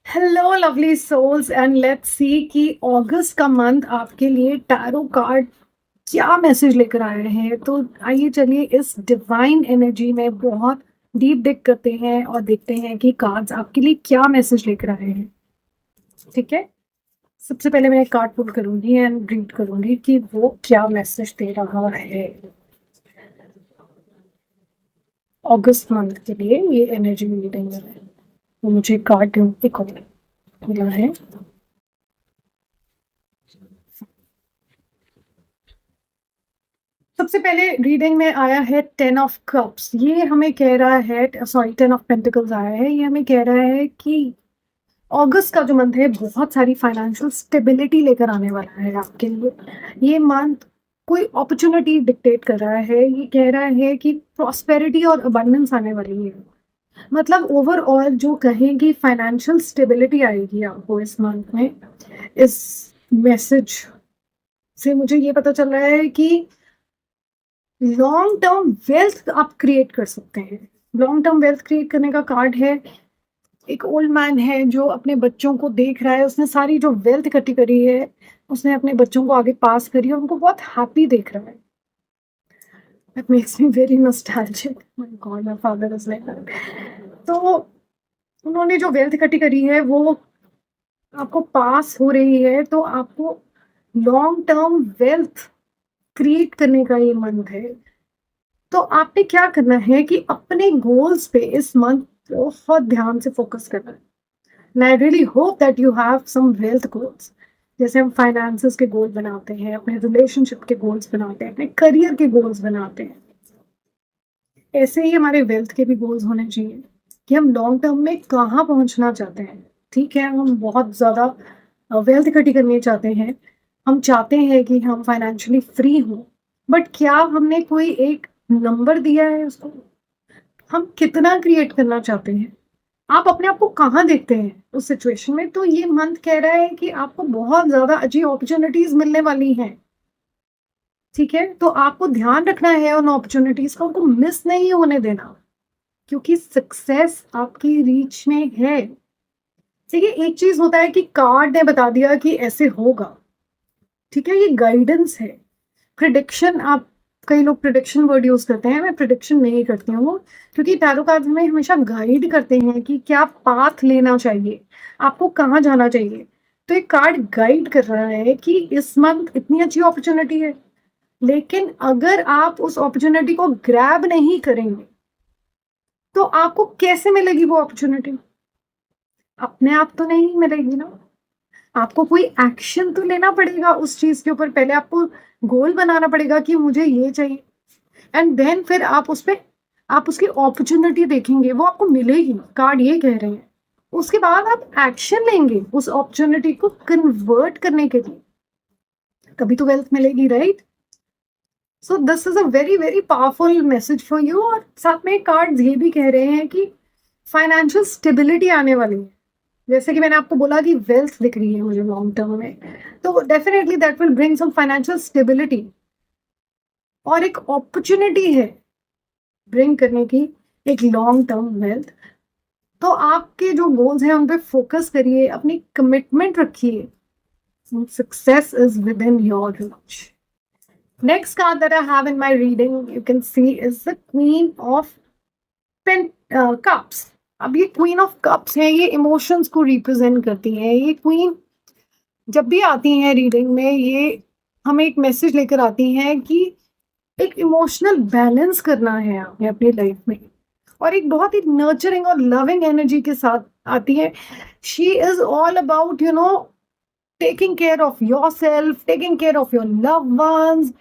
Hello lovely souls and let's see कि अगस्त का मंथ आपके लिए टैरो कार्ड क्या मैसेज लेकर आए हैं। तो आइए चलिए इस डिवाइन एनर्जी में बहुत डीप डिग करते हैं और देखते हैं कि कार्ड्स आपके लिए क्या मैसेज लेकर आए हैं। ठीक है, सबसे पहले मैं एक कार्ड पुल करूंगी एंड रीड करूंगी कि वो क्या मैसेज दे रहा है अगस्त मंथ के लिए। ये एनर्जी रीडिंग है, तो मुझे कार्ड एक और मिला है। सबसे पहले रीडिंग में आया है 10 ऑफ कप्स। ये हमें कह रहा है, सॉरी 10 ऑफ पेंटिकल्स आया है। ये हमें कह रहा है कि अगस्त का जो मंथ है बहुत सारी फाइनेंशियल स्टेबिलिटी लेकर आने वाला है आपके लिए। ये मंथ कोई अपॉर्चुनिटी डिक्टेट कर रहा है। ये कह रहा है कि प्रॉस्पेरिटी और अबंडेंस आने वाली है। मतलब ओवरऑल जो कहेंगी फाइनेंशियल स्टेबिलिटी आएगी आपको इस मंथ में। इस मैसेज से मुझे ये पता चल रहा है कि लॉन्ग टर्म वेल्थ आप क्रिएट कर सकते हैं। लॉन्ग टर्म वेल्थ क्रिएट करने का कार्ड है। एक ओल्ड मैन है जो अपने बच्चों को देख रहा है। उसने सारी जो वेल्थ इकट्ठी करी है उसने अपने बच्चों को आगे पास करी है। उनको बहुत हैप्पी देख रहा है। That makes me very nostalgic. My God, my father is like that. तो उन्होंने जो वेल्थ इकट्ठी करी है वो आपको पास हो रही है। तो आपको लॉन्ग टर्म वेल्थ क्रिएट करने का ये मंथ है। तो आपने क्या करना है कि अपने गोल्स पे इस मंथ बहुत ध्यान से फोकस करना है। And I really hope that you have some wealth goals. जैसे हम फाइनेंसेस के गोल बनाते हैं, अपने रिलेशनशिप के गोल्स बनाते हैं, अपने करियर के गोल्स बनाते हैं, ऐसे ही हमारे वेल्थ के भी गोल्स होने चाहिए कि हम लॉन्ग टर्म में कहाँ पहुंचना चाहते हैं। ठीक है, हम बहुत ज़्यादा वेल्थ इकट्ठी करनी चाहते हैं। हम चाहते हैं कि हम फाइनेंशियली फ्री हों, बट क्या हमने कोई एक नंबर दिया है उसको? हम कितना क्रिएट करना चाहते हैं? आप अपने आप को कहाँ देखते हैं उस सिचुएशन में? तो ये मंथ कह रहा है कि आपको बहुत ज़्यादा अच्छी अपॉर्च्युनिटीज़ मिलने वाली हैं। ठीक है? तो आपको ध्यान रखना है उन अपॉर्च्युनिटीज़ का, उनको मिस नहीं होने देना, क्योंकि सक्सेस आपकी रीच में है। देखिए, एक चीज़ होता है कि कार्ड ने बता दिया कि ऐसे होगा। ठीक है? ये गाइडेंस है। प्रिडिक्शन, आप कई लोग प्रिडिक्शन वर्ड यूज़ करते हैं, मैं प्रिडिक्शन नहीं करती हूँ, क्योंकि टैरो कार्ड्स हमें हमेशा गाइड करते हैं कि क्या पाथ लेना चाहिए, आपको कहाँ जाना चाहिए। तो ये कार्ड गाइड कर रहा है कि इस मंथ इतनी अच्छी अपॉर्च्युनिटी है, लेकिन अगर आप उस अपॉर्च्युनिटी को ग्रैब नहीं करेंगे, तो आपको कैसे मिलेगी वो अपॉर्च्युनिटी? अपने आप तो नहीं मिलेगी ना। आपको कोई एक्शन तो लेना पड़ेगा उस चीज़ के ऊपर। पहले आपको गोल बनाना पड़ेगा कि मुझे ये चाहिए, एंड देन फिर आप उस पे आप उसकी अपॉर्च्युनिटी देखेंगे, वो आपको मिलेगी। कार्ड ये कह रहे हैं। उसके बाद आप एक्शन लेंगे उस अपॉर्च्युनिटी को कन्वर्ट करने के लिए, तभी तो वेल्थ मिलेगी, right? So this is a very very powerful message for you. और साथ में कार्ड्स ये भी कह रहे हैं कि फाइनेंशियल स्टेबिलिटी आने वाली है। जैसे कि मैंने आपको बोला कि वेल्थ दिख रही है मुझे लॉन्ग टर्म में, तो definitely that will bring some financial stability, और एक अपॉर्चुनिटी है ब्रिंग करने की एक लॉन्ग टर्म वेल्थ। तो आपके जो गोल्स हैं उन पे फोकस करिए, अपनी कमिटमेंट रखिए। Success is within your reach. Next card that I have in my reading you can see is the queen of pen cups. अब ये क्वीन ऑफ कप्स है, ये इमोशंस को रिप्रेजेंट करती है। ये क्वीन जब भी आती हैं रीडिंग में, ये हमें एक मैसेज लेकर आती हैं कि एक इमोशनल बैलेंस करना है आपने अपनी लाइफ में, और एक बहुत ही नर्चरिंग और लविंग एनर्जी के साथ आती है। She is all about taking care of yourself, taking care of your love ones.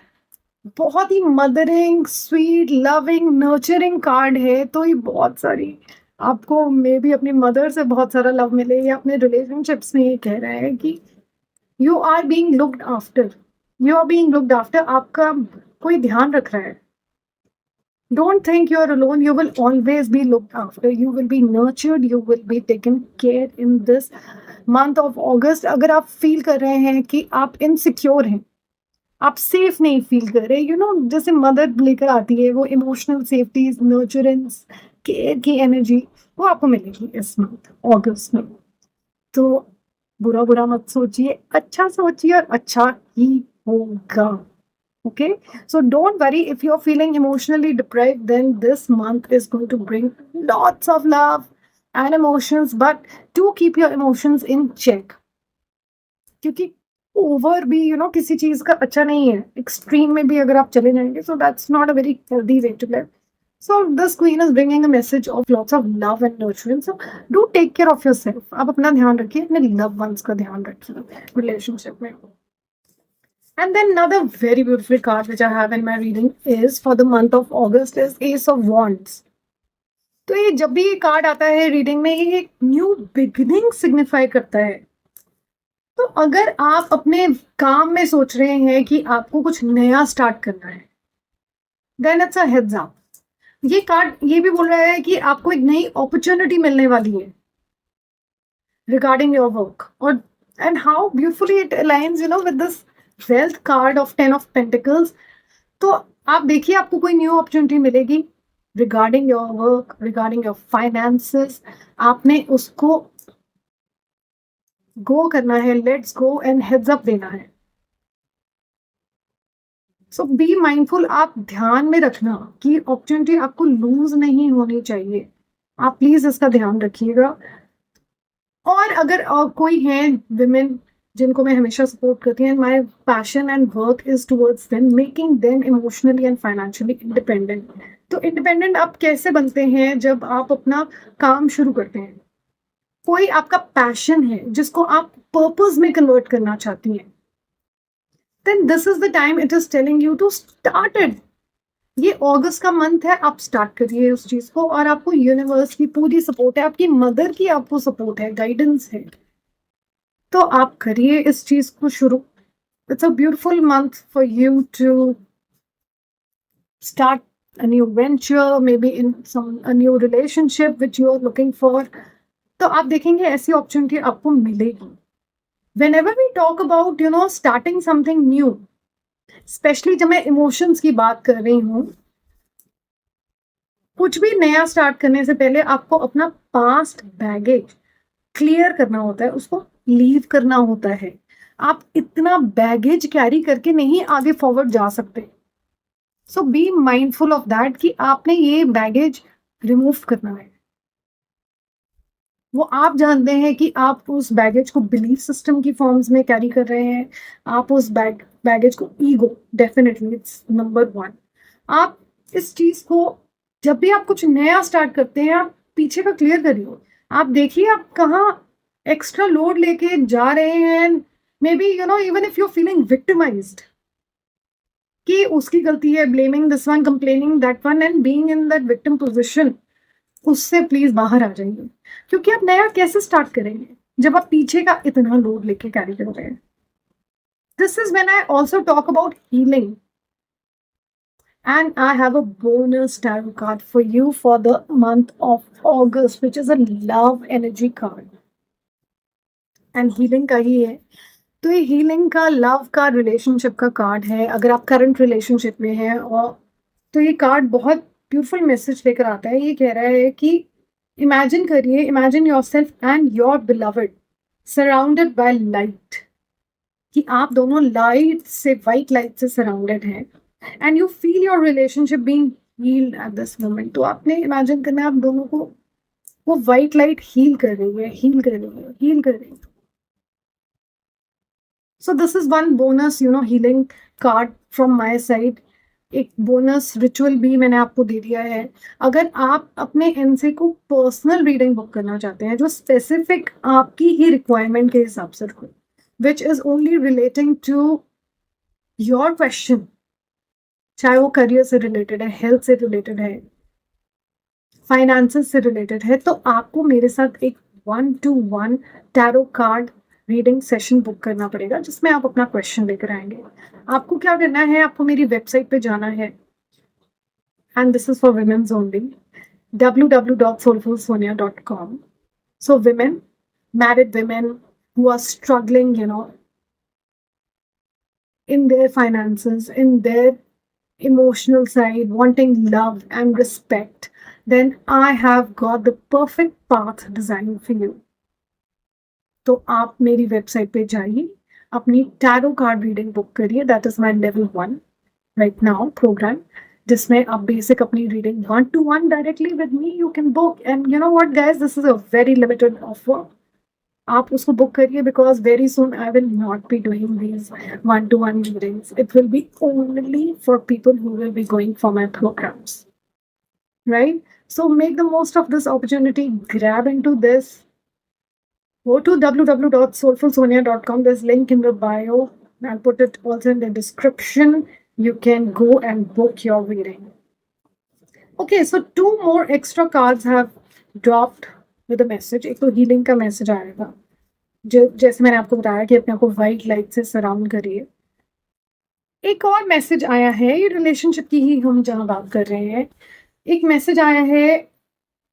बहुत ही mothering, sweet, loving, nurturing card है। तो ये बहुत सारी आपको मे बी अपनी मदर से बहुत सारा लव मिले, या अपने रिलेशनशिप्स में ये कह रहा है कि you are being looked after. You are being looked after, आपका कोई ध्यान रख रहा है। Don't think you're alone. You will always be looked after. You will be nurtured. You will be taken care in this month of August. अगर आप feel कर रहे हैं कि आप इनसिक्योर हैं, आप सेफ नहीं फील कर रहे, जैसे मदर लेकर आती है वो इमोशनल सेफ्टी, नर्चरेंस, केयर की एनर्जी, वो आपको मिलेगी इस मंथ अगस्त में। तो बुरा बुरा मत सोचिए, अच्छा सोचिए और अच्छा ही होगा। Okay, so don't worry if you're feeling emotionally deprived, then this month is going to bring lots of love and emotions, but do keep your emotions in check. क्योंकि ओवर भी किसी चीज का अच्छा नहीं है, एक्सट्रीम में भी अगर आप चले जाएंगे, so that's not a very healthy way to live. So this queen is bringing a message of lots of love and nurturing. So do take care of yourself. आप अपना ध्यान रखिए, अपने loved ones का ध्यान रखिए relationship में. And then another very beautiful card which I have in my reading is for the month of August is Ace of Wands. तो ये जब भी ये कार्ड आता है रीडिंग में, ये एक न्यू बिगिनिंग सिग्निफाई करता है। तो अगर आप अपने काम में सोच रहे हैं कि आपको कुछ नया स्टार्ट करना है, then it's a heads up. ये कार्ड ये भी बोल रहा है कि आपको एक नई अपॉर्चुनिटी मिलने वाली है रिगार्डिंग योर वर्क, और and how beautifully it aligns with this wealth card of 10 of pentacles. तो आप देखिए, आपको कोई न्यू अपॉर्चुनिटी मिलेगी regarding your work, regarding your finances. आपने उसको गो करना है, let's go and heads up देना है। सो बी माइंडफुल, आप ध्यान में रखना कि अपॉर्चुनिटी आपको लूज नहीं होनी चाहिए। आप प्लीज इसका ध्यान रखिएगा। और अगर कोई है विमेन जिनको मैं हमेशा सपोर्ट करती हूँ, my passion and work is towards them making them emotionally and financially independent. तो इंडिपेंडेंट आप कैसे बनते हैं? जब आप अपना काम शुरू करते हैं, कोई आपका पैशन है जिसको आप पर्पस में कन्वर्ट करना चाहती हैं, then this is the time it is telling you to start it. ये अगस्त का मंथ है, आप स्टार्ट करिए उस चीज को, और आपको यूनिवर्स की पूरी सपोर्ट है, आपकी मदर की आपको सपोर्ट है, गाइडेंस है। तो आप करिए इस चीज को शुरू। It's a beautiful month for you to start a new venture, maybe in a new relationship which you are looking for. तो आप देखेंगे ऐसी अपॉर्चुनिटी आपको मिलेगी। Whenever we talk about starting something new, specially जब मैं इमोशंस की बात कर रही हूँ, कुछ भी नया स्टार्ट करने से पहले आपको अपना पास्ट बैगेज क्लियर करना होता है, उसको लीव करना होता है। आप इतना बैगेज कैरी करके नहीं आगे फॉरवर्ड जा सकते। सो बी माइंडफुल ऑफ दैट कि आपने ये बैगेज रिमूव करना है। वो आप जानते हैं कि आप उस बैगेज को बिलीफ सिस्टम की फॉर्म्स में कैरी कर रहे हैं। आप उस बैगेज को ईगो, डेफिनेटली इट्स नंबर 1। आप इस चीज को जब भी आप कुछ नया स्टार्ट करते हैं, आप पीछे का क्लियर करिए। आप देखिए आप कहाँ एक्स्ट्रा लोड लेके जा रहे हैं। May be even if you feeling victimised कि उसकी गलती है, blaming this one, complaining that one and being in that victim position, उससे प्लीज बाहर आ जाइए। क्योंकि आप नया कैसे स्टार्ट करेंगे जब आप पीछे का इतना लोड लेके कैरी कर रहे हैं? This is when I also talk about healing, and I have a bonus tarot card for you for the month of August, which is a love energy card, and healing का ही है। तो ये healing का, love का, relationship का card है। अगर आप करंट रिलेशनशिप में हैं, और तो ये कार्ड बहुत ब्यूटीफुल मैसेज लेकर आता है। ये कह रहा है कि इमेजिन करिए, imagine yourself and your beloved surrounded by light, कि आप दोनों लाइट से, वाइट लाइट से सराउंडेड हैं, and you feel your relationship being healed at this moment. तो आपने इमेजिन करना है आप दोनों को, वो वाइट लाइट हील कर रही है, हील कर रही है, हील कर रही है। So this is one bonus healing card from my side. एक बोनस रिचुअल भी मैंने आपको दे दिया है। अगर आप अपने एनसे को पर्सनल रीडिंग बुक करना चाहते हैं, जो स्पेसिफिक आपकी ही रिक्वायरमेंट के हिसाब से रखो, which is only relating to your question, चाहे वो करियर से रिलेटेड है, हेल्थ से रिलेटेड है, फाइनेंसेस से रिलेटेड है, तो आपको मेरे साथ एक 1-to-1 tarot card reading session book करना पड़ेगा, जिसमें आप अपना क्वेश्चन लेकर आएंगे। आपको क्या करना है, आपको मेरी वेबसाइट पे जाना है, and this is for women's only, www.soulfulsonia.com. So women, married women who are struggling in their finances, in their emotional side, wanting love and respect, then I have got the perfect path designed for you. तो आप मेरी website पे जाइए, अपनी tarot card reading book करिए। That is my level 1 right now program, जिसमें आप basic अपनी reading 1-to-1 directly with me you can book. And you know what guys, this is a very limited offer. आप उसको book करिए because very soon I will not be doing these 1-to-1 readings. It will be only for people who will be going for my programs, right? So make the most of this opportunity, grab into this. Go to www.soulfulsonia.com. There's link in the bio. I'll put it also in the description. You can go and book your reading. Okay, so 2 more extra cards have dropped with a message. एक तो healing का message आएगा, जो जैसे मैंने आपको बताया कि अपने आप को व्हाइट लाइट से सराउंड करिए। एक और मैसेज आया है, ये रिलेशनशिप की ही हम जहाँ बात कर रहे हैं। एक मैसेज आया है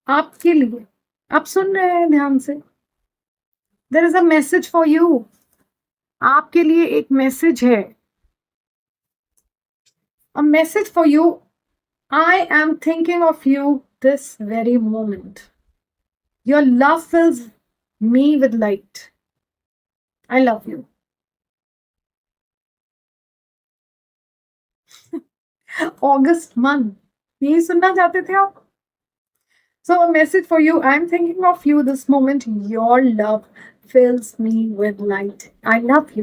आपके लिए, आप सुन रहे हैं ध्यान से। There is a message for you, आपके लिए एक मैसेज है। A message for you, I am thinking of you this very moment, your love fills me with light, I love you. अगस्त मंथ, यही सुनना चाहते थे आप? So, a message for you. I'm thinking of you this moment. Your love fills me with light. I love you.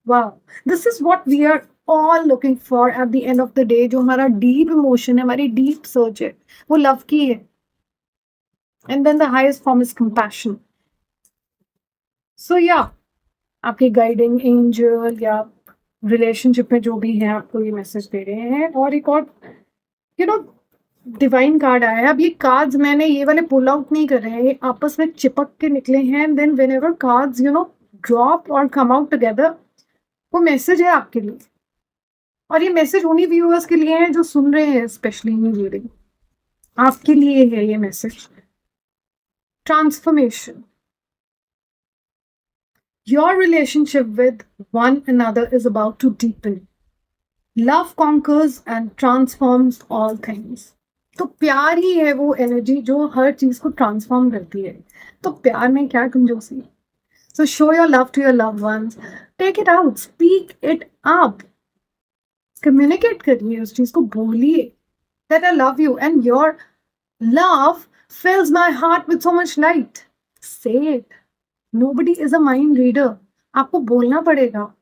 Wow. This is what we are all looking for at the end of the day. जो हमारा deep emotion है, हमारी deep search है, वो love की है. And then the highest form is compassion. So, yeah. आपके guiding angel या relationship में जो भी है आपको ये message दे रहे हैं। और एक और, you know, डिवाइन कार्ड आया है। अब ये कार्ड्स मैंने ये वाले पुल आउट नहीं कर रहे हैं, ये आपस में चिपक के निकले हैं। Then whenever cards drop और कम आउट टुगेदर, वो मैसेज है आपके लिए। और ये मैसेज उन्हीं व्यूअर्स के लिए है जो सुन रहे हैं, स्पेशली ये रीडिंग आपके लिए है ये message. Transformation, your relationship with one another is about to deepen, love conquers and transforms all things. तो प्यार ही है वो एनर्जी जो हर चीज को ट्रांसफॉर्म करती है। तो प्यार में क्या कंजूसी। So show your love to your love ones, take it out, speak it up, communicate करिए, उस चीज को बोलिए that I love you and your love fills my heart with so much light. Say it. Nobody is a mind reader. आपको बोलना पड़ेगा।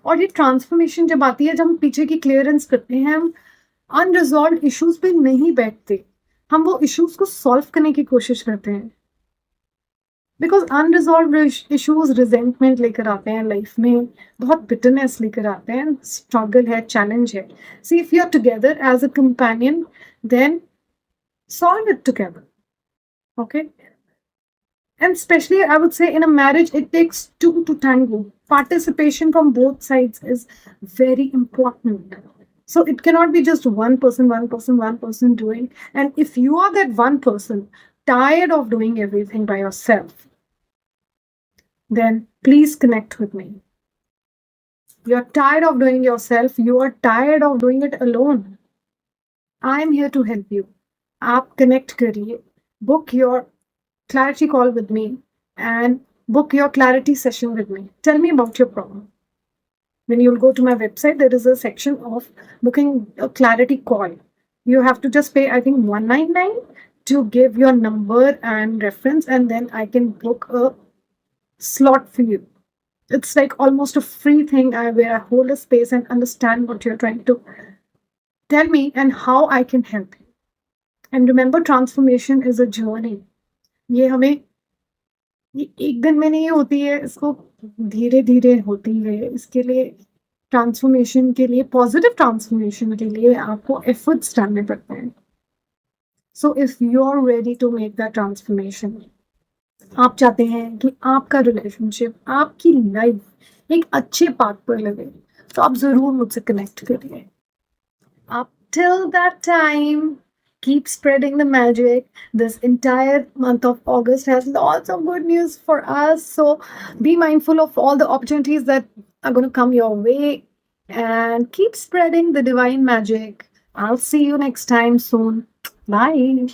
और ये ट्रांसफॉर्मेशन जब आती है, जब हम पीछे की क्लियरेंस करते हैं, हम अनरिजॉल्व इश्यूज पे नहीं बैठते, हम वो इश्यूज को सॉल्व करने की कोशिश करते हैं। बिकॉज अनरिजॉल्व इश्यूज रिजेंटमेंट लेकर आते हैं लाइफ में, बहुत बिटरनेस लेकर आते हैं, स्ट्रगल है, चैलेंज है। See if you are together as a companion, then solve it together, okay? And especially, I would say, in a marriage, it takes two to tango. Participation from both sides is very important. So it cannot be just one person doing. And if you are that one person tired of doing everything by yourself, then please connect with me. You're tired of doing yourself. You are tired of doing it alone. I'm here to help you. आप connect करिए. Book your clarity call with me and book your clarity session with me. Tell me about your problem. When you'll go to my website, there is a section of booking a clarity call. You have to just pay, I think, $199 to give your number and reference, and then I can book a slot for you. It's like almost a free thing where I hold a space and understand what you're trying to tell me and how I can help you. And remember, transformation is a journey. ये हमें ये एक दिन में नहीं होती है, इसको धीरे धीरे होती है। इसके लिए ट्रांसफॉर्मेशन के लिए, पॉजिटिव ट्रांसफॉर्मेशन के लिए आपको एफर्ट्स डालने पड़ते हैं। So if you are ready to make that transformation, आप चाहते हैं कि आपका रिलेशनशिप, आपकी लाइफ एक अच्छे पाथ पर लगे, तो आप जरूर मुझसे कनेक्ट करिए। आप till that time, keep spreading the magic. This entire month of August has lots of good news for us. So be mindful of all the opportunities that are going to come your way and keep spreading the divine magic. I'll see you next time soon. Bye.